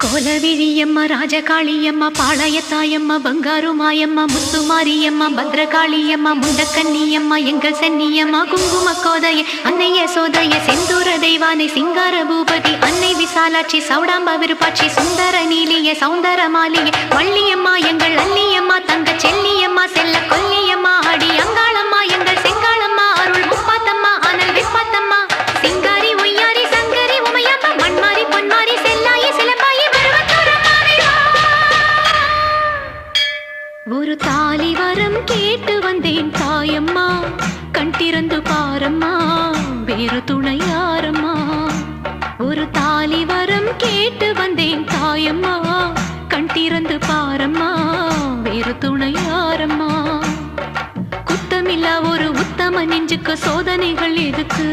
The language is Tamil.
கோலவிழியம்மா ராஜகாளியம்மா பாளையத்தாயம்மா பங்காரு மாயம்மா முத்துமாரியம்மா பத்ரகாளியம்மா முண்டக்கன்னியம்மா எங்கள் சென்னியம்மா குங்கும கோதைய அன்னைய சோதைய செந்தூர தெய்வானை சிங்கார பூபதி அன்னை விசாலாட்சி சௌடாம்ப விருப்பாட்சி சுந்தர நீலிய சௌந்தர மாலிய வள்ளியம்மா எங்கள் அல்லியம்மா தங்க செல்லியம்மா செல்ல கொல்லியம்மா அடி அங்காளம்மா எங்கள் செங்காளம்மா அருள் முப்பாத்தம்மா அனல் விப்பாத்தம்மா சிங்காரி ஒய்யாரி சங்கரி உமையம்மா மண்மாரி பொன்மாரி செல்லாயி சிலம்பாயி ஒரு தாலி வரம் கேட்டு வந்தேன் தாயம்மா கண் திறந்து பாரம்மா வேறு துணை யாரம்மா ஒரு தாலி வரம் கேட்டு வந்தேன் தாயம்மா கண் திறந்து பாரம்மா வேறு துணை யாரம்மா குத்தமில்லா ஒரு உத்தம நெஞ்சுக்கு சோதனைகள் எதுக்கு